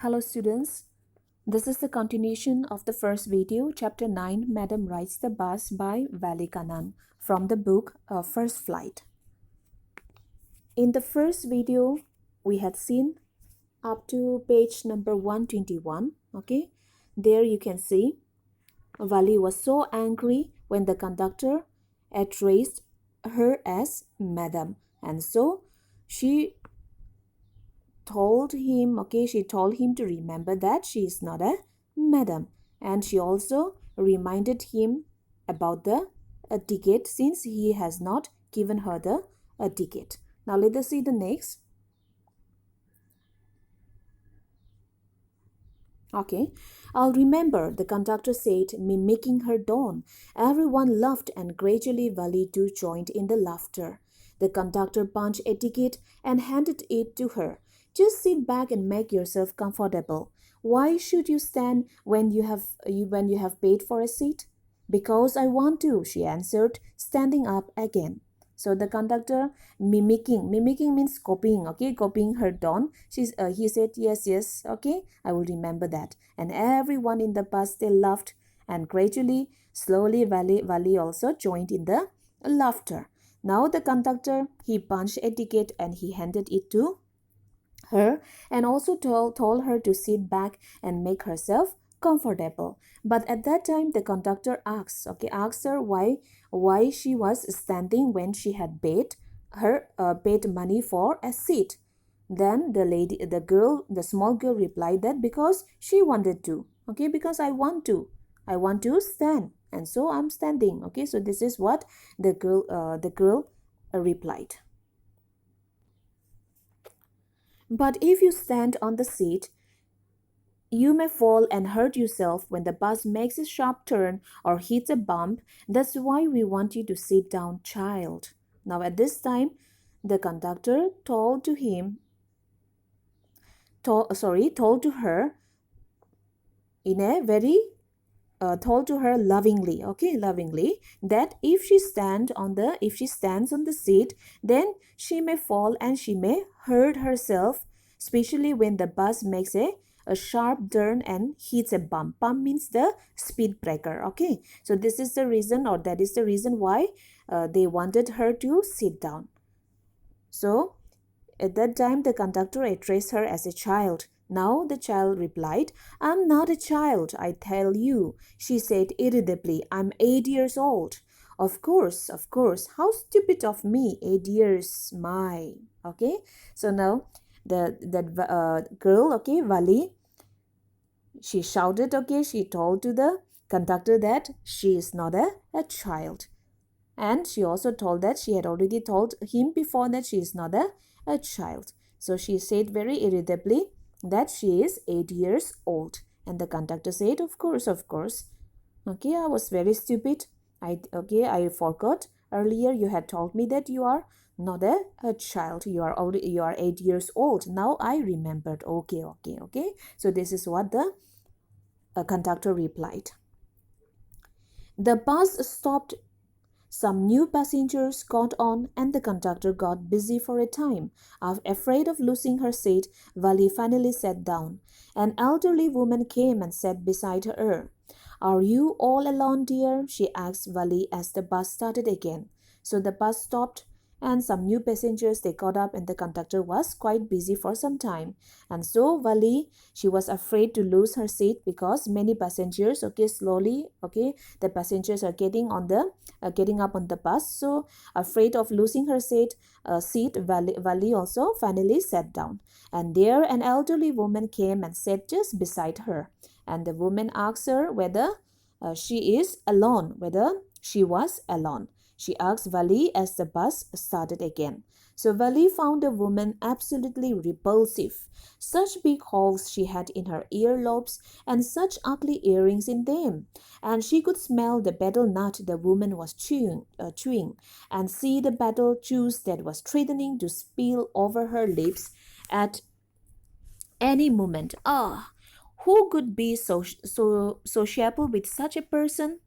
Hello students, this is the continuation of the first video, chapter 9, Madam Rides the Bus by Vali Kannan from the book First Flight. In the first video, we had seen up to page number 121, okay? There you can see Vali was so angry when the conductor addressed her as Madam, and so she told him to remember that she is not a madam, and she also reminded him about the ticket since he has not given her the ticket. Now let us see the next. Okay, I'll remember, the conductor said, mimicking her tone. Everyone laughed and gradually Vali too joined in the laughter. The conductor punched a ticket and handed it to her. Just sit back and make yourself comfortable. Why should you stand when you have paid for a seat? Because I want to, she answered, standing up again. So the conductor mimicking means copying, okay, copying her tone. He said, yes, okay, I will remember that. And everyone in the bus, they laughed, and gradually, slowly, Vali also joined in the laughter. Now the conductor, he punched a ticket and he handed it to her and also told her to sit back and make herself comfortable. But at that time the conductor asked her why she was standing when she had paid money for a seat. Then the small girl replied that because she wanted to, because I want to stand, and so I'm standing. So this is what the girl replied. But if you stand on the seat, you may fall and hurt yourself when the bus makes a sharp turn or hits a bump. That's why we want you to sit down, child. Now at this time, the conductor told to her in a very told to her lovingly, that if she stands on the seat, then she may fall and she may hurt herself, especially when the bus makes a sharp turn and hits a bump. Bump means the speed breaker. So this is the reason, or that is the reason why they wanted her to sit down. So at that time, the conductor addressed her as a child. Now the child replied, I'm not a child, I tell you, she said irritably. I'm 8 years old. Of course. How stupid of me, 8 years, my. So now the girl, Vali, she shouted, she told to the conductor that she is not a child. And she also told that she had already told him before that she is not a child. So she said very irritably that she is 8 years old. And the conductor said, of course. I was very stupid. I forgot. Earlier you had told me that you are not a child. You are 8 years old. Now I remembered. Okay. So this is what the conductor replied. The bus stopped. Some new passengers got on and the conductor got busy for a time. Afraid of losing her seat, Vali finally sat down. An elderly woman came and sat beside her. Are you all alone, dear? She asked Vali as the bus started again. So the bus stopped and some new passengers, they got up and the conductor was quite busy for some time. And so Vali, she was afraid to lose her seat because many passengers, slowly, the passengers are getting up on the bus. So afraid of losing her seat, Vali also finally sat down. And there an elderly woman came and sat just beside her. And the woman asked her whether she was alone. She asked Vali as the bus started again. So Vali found the woman absolutely repulsive. Such big holes she had in her earlobes and such ugly earrings in them. And she could smell the betel nut the woman was chewing and see the betel juice that was threatening to spill over her lips at any moment. Who could be sociable with such a person?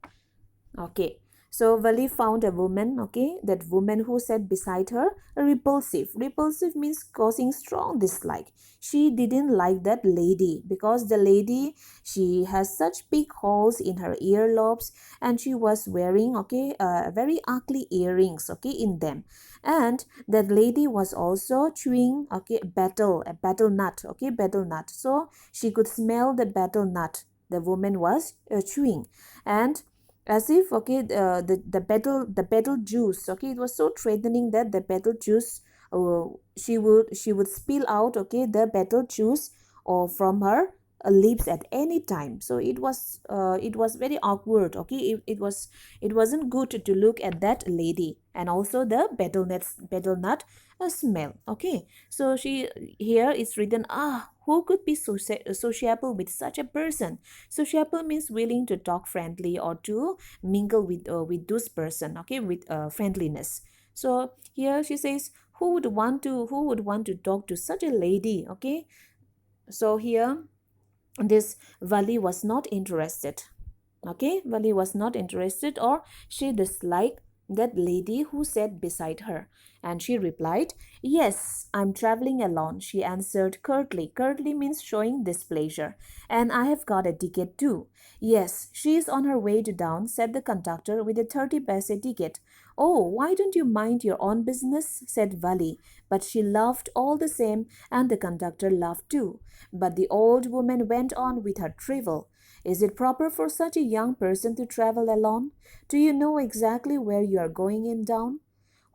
So Vali found a woman, okay, that woman who sat beside her, repulsive. Repulsive means causing strong dislike. She didn't like that lady because the lady, she has such big holes in her earlobes, and she was wearing, okay, very ugly earrings, okay, in them. And that lady was also chewing, okay, a battle nut, okay, battle nut. So she could smell the battle nut the woman was chewing. And as if, okay, the betel juice, okay, it was so threatening that the betel juice, uh, she would spill out, okay, the betel juice or from her lips at any time. So it was very awkward, okay. It wasn't good to look at that lady, and also the betel nut smell, okay. So she, here it's written, who could be sociable with such a person. Sociable means willing to talk friendly or to mingle with this person, okay, with friendliness. So here she says, who would want to talk to such a lady, okay. So here this Vali was not interested, okay. Vali was not interested, or she disliked that lady who sat beside her. And she replied, "Yes, I'm traveling alone," she answered curtly. Curtly means showing displeasure. "And I have got a ticket too." "Yes, she is on her way to town," said the conductor with a 30 paise ticket. "Oh, why don't you mind your own business?" said Vali. But she laughed all the same, and the conductor laughed too. But the old woman went on with her drivel. "Is it proper for such a young person to travel alone? Do you know exactly where you are going in town?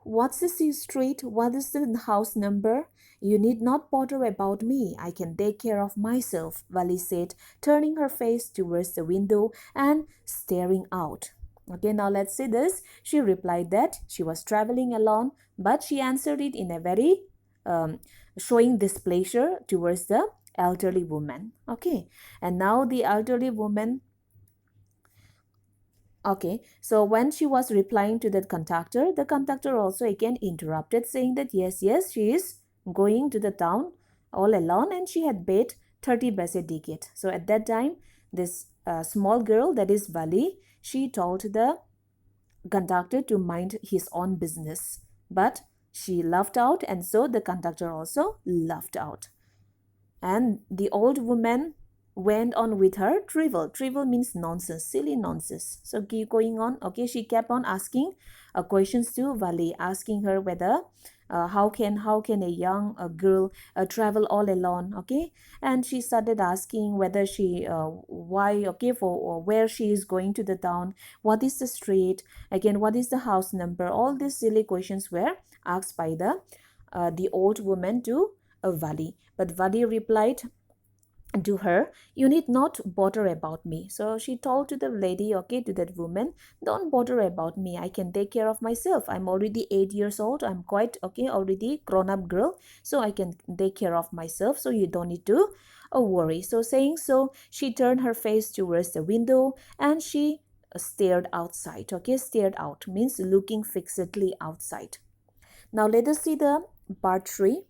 What's the street? What is the house number? You need not bother about me. I can take care of myself," Vali said, turning her face towards the window and staring out. Okay, now let's see this. She replied that she was traveling alone, but she answered it in a very um, showing displeasure towards the elderly woman. Okay, and now the elderly woman. Okay, so when she was replying to that conductor, the conductor also again interrupted, saying that yes, yes, she is going to the town all alone, and she had paid 30 paise ticket. So at that time, this small girl, that is Vali, she told the conductor to mind his own business. But she laughed out, and so the conductor also laughed out. And the old woman went on with her drivel. Drivel means nonsense, silly nonsense. So keep going on. Okay, she kept on asking questions to Vali, asking her whether how can a young girl travel all alone. Okay, and she started asking whether she why, okay, for where she is going to the town, what is the street, again what is the house number. All these silly questions were asked by the old woman to Vali. But Vali replied to her, "You need not bother about me." So she told to the lady, okay, to that woman, "Don't bother about me. I can take care of myself. I'm already 8 years old. I'm quite, okay, already grown up girl. So I can take care of myself. So you don't need to worry." So saying so, she turned her face towards the window and she stared outside. Okay, stared out means looking fixedly outside. Now let us see the part 3.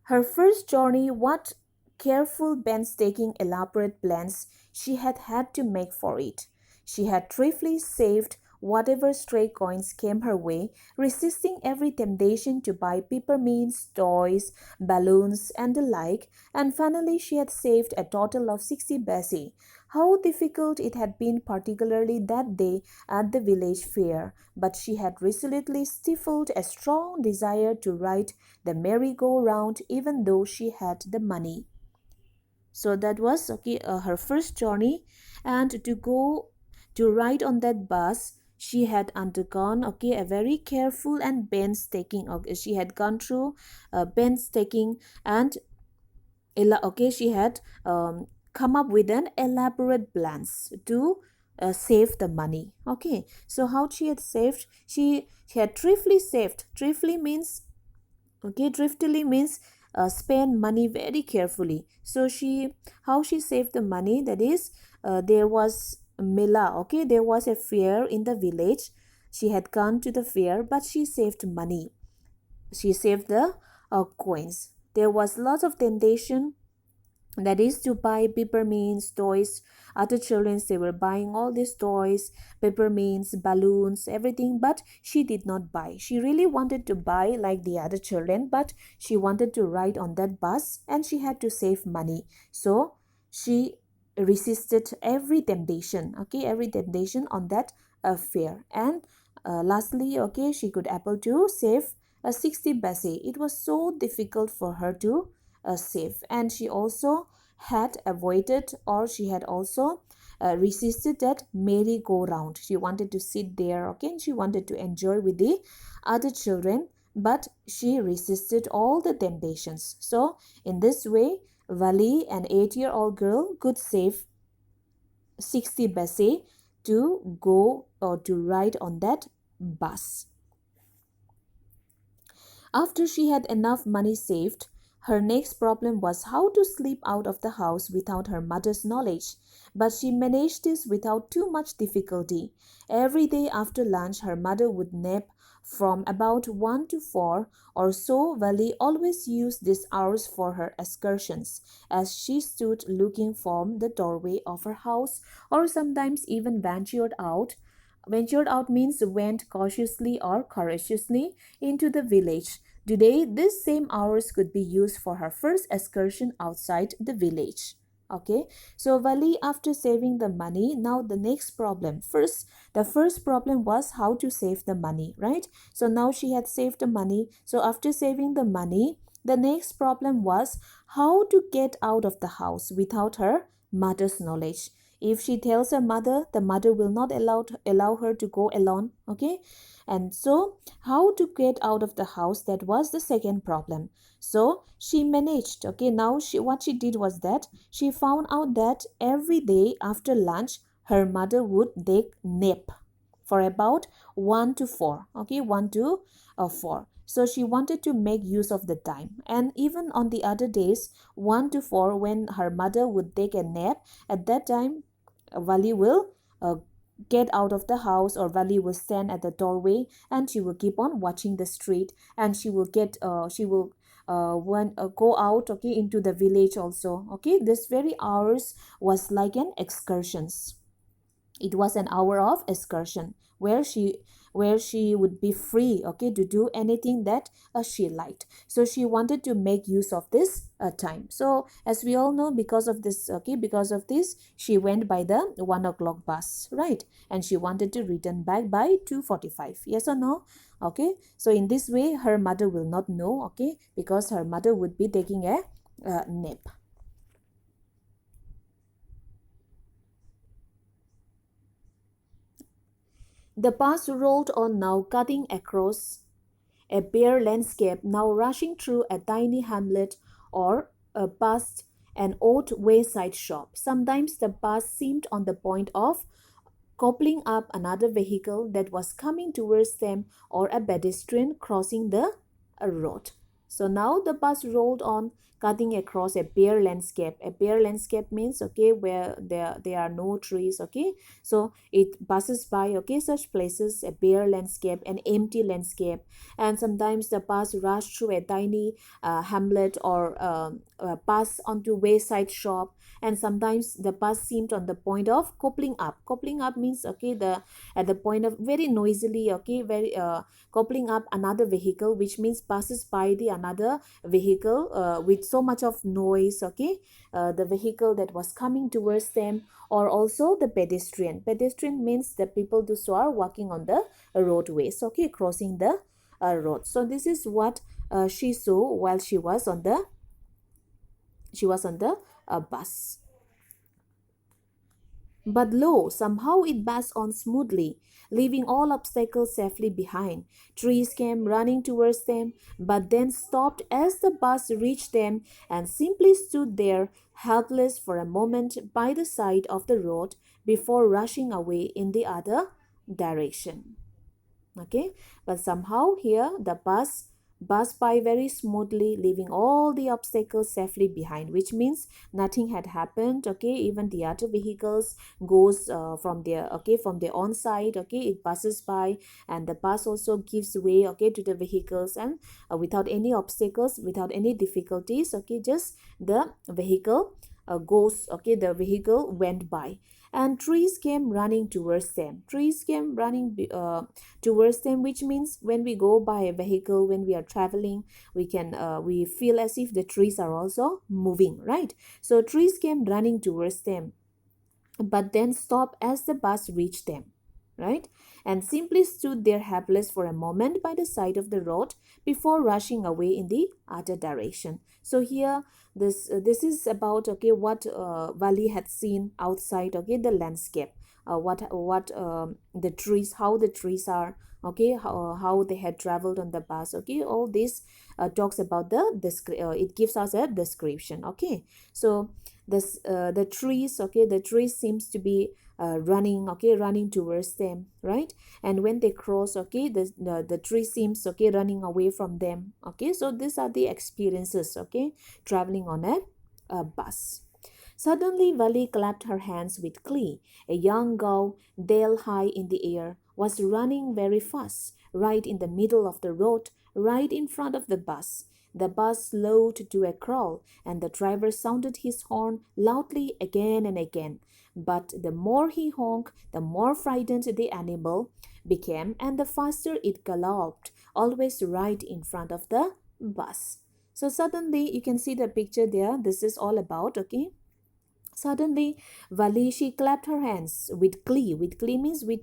Her first journey, what careful, painstaking, elaborate plans she had had to make for it. She had thriftily saved whatever stray coins came her way, resisting every temptation to buy peppermints, toys, balloons, and the like, and finally she had saved a total of 60 paise. How difficult it had been, particularly that day at the village fair, but she had resolutely stifled a strong desire to ride the merry-go-round even though she had the money. So that was, okay, her first journey, and to ride on that bus she had undergone, okay, a very careful and painstaking, okay, she had gone through painstaking and okay, she had come up with an elaborate plans to save the money. Okay, so how she had saved, she had thriftily saved. Thriftily means, okay, thriftily means spend money very carefully. So she, how she saved the money, that is, there was mela, okay, there was a fair in the village. She had gone to the fair, but she saved money. She saved the coins. There was lots of temptation that is to buy peppermints, toys. Other children, they were buying all these toys, peppermints, balloons, everything, but she did not buy. She really wanted to buy like the other children, but she wanted to ride on that bus and she had to save money. So she resisted every temptation, okay, every temptation on that fare. And lastly, okay, she could able to save a 60 paise. It was so difficult for her to save, and she also had avoided, or she had also resisted that merry-go-round. She wanted to sit there, okay, and she wanted to enjoy with the other children, but she resisted all the temptations. So in this way, Vali, an 8-year-old girl, could save 60 paise to go or to ride on that bus. After she had enough money saved, her next problem was how to sleep out of the house without her mother's knowledge. But she managed this without too much difficulty. Every day after lunch, her mother would nap from about 1 to 4 or so. Vali always used these hours for her excursions, as she stood looking from the doorway of her house, or sometimes even ventured out. Ventured out means went cautiously or courageously into the village. Today, these same hours could be used for her first excursion outside the village. Okay, so Vali, after saving the money, now the next problem. First, the first problem was how to save the money, right? So now she had saved the money. So after saving the money, the next problem was how to get out of the house without her mother's knowledge. If she tells her mother, the mother will not allow her to go alone. Okay, and so how to get out of the house, that was the second problem. So she managed. Okay, now what she did was that she found out that every day after lunch her mother would take nap for about 1 to 4. Okay, 1 to 4. So she wanted to make use of the time. And even on the other days, 1 to 4, when her mother would take a nap, at that time Vali will get out of the house, or Vali will stand at the doorway and she will keep on watching the street, and she will when go out, okay, into the village also. Okay, this very hours was like an excursions. It was an hour of excursion where she would be free, okay, to do anything that she liked. So she wanted to make use of this time. So as we all know, because of this, okay, because of this, she went by the 1 o'clock bus, right? And she wanted to return back by 2:45. Yes or no? Okay, so in this way her mother will not know, okay, because her mother would be taking a nap. The bus rolled on, now cutting across a bare landscape, now rushing through a tiny hamlet or past an old wayside shop. Sometimes the bus seemed on the point of coupling up another vehicle that was coming towards them, or a pedestrian crossing the road. So now the bus rolled on, cutting across a bare landscape. A bare landscape means, okay, where there are no trees, okay. So it passes by, okay, such places, a bare landscape, an empty landscape. And sometimes the bus rushed through a tiny hamlet, or pass onto wayside shop. And sometimes the bus seemed on the point of coupling up. Coupling up means, okay, the at the point of very noisily, okay, very coupling up another vehicle, which means passes by the another vehicle with so much of noise, okay, the vehicle that was coming towards them. Or also the pedestrian. Pedestrian means the people who are walking on the roadways, okay, crossing the road. So this is what she saw while she was on the bus. But lo, somehow it passed on smoothly, leaving all obstacles safely behind. Trees came running towards them, but then stopped as the bus reached them, and simply stood there, helpless for a moment by the side of the road before rushing away in the other direction. Okay, but somehow here the bus buzzed by very smoothly, leaving all the obstacles safely behind, which means nothing had happened. Okay, even the other vehicles goes from their, okay, from their own side. Okay, it passes by, and the bus also gives way, okay, to the vehicles, and without any obstacles, without any difficulties. Okay, just the vehicle goes, okay, the vehicle went by, and trees came running towards them. Trees came running towards them, which means when we go by a vehicle, when we are traveling, we feel as if the trees are also moving, right? So trees came running towards them, but then stopped as the bus reached them, right? And simply stood there helpless for a moment by the side of the road before rushing away in the other direction. So here, this is about, okay, what Vali had seen outside, okay, the landscape, what the trees, how the trees are, okay, how they had traveled on the bus. Okay, all this talks about it gives us a description. Okay, so the trees, okay, the trees seems to be running, okay, running towards them, right? And when they cross, okay, the tree seems, okay, running away from them. Okay, so these are the experiences, okay, traveling on a bus. Suddenly, Vali clapped her hands with glee. A young girl, tail high in the air, was running very fast, right in the middle of the road, right in front of the bus. The bus slowed to a crawl, and the driver sounded his horn loudly again and again. But the more he honked, the more frightened the animal became, and the faster it galloped, always right in front of the bus. So suddenly, you can see the picture there. This is all about, okay, suddenly, Vali, she clapped her hands with glee. With glee means with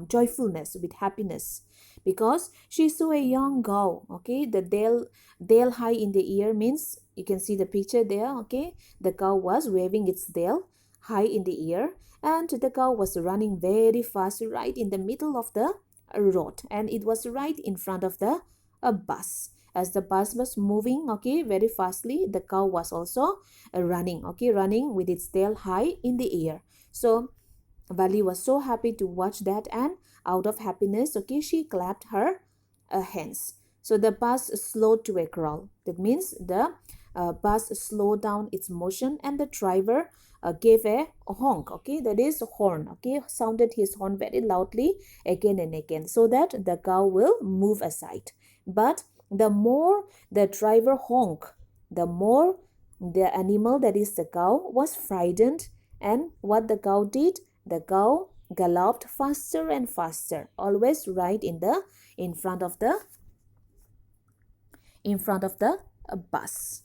joyfulness, with happiness. Because she saw a young cow, okay? The tail high in the ear means, you can see the picture there, okay? The cow was waving its tail high in the ear, and the cow was running very fast right in the middle of the road, and it was right in front of the bus. As the bus was moving, okay, very fastly, the cow was also running, okay, running with its tail high in the air. So Vali was so happy to watch that, and out of happiness, okay, she clapped her hands. So the bus slowed to a crawl. That means the bus slowed down its motion, and the driver gave a honk, okay, that is horn, okay, sounded his horn very loudly again and again, so that the cow will move aside. But the more the driver honked, the more the animal, that is the cow, was frightened. And what the cow did, the cow galloped faster and faster, always right in front of the bus.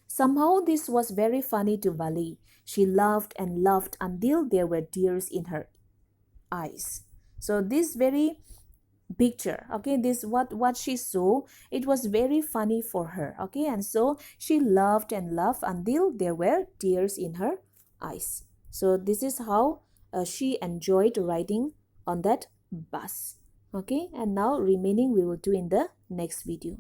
Somehow this was very funny to Vali. She laughed and laughed until there were tears in her eyes. So this very picture, okay, this what she saw, it was very funny for her, okay, and so she laughed and laughed until there were tears in her eyes. So this is how she enjoyed riding on that bus. Okay, and now remaining we will do in the next video.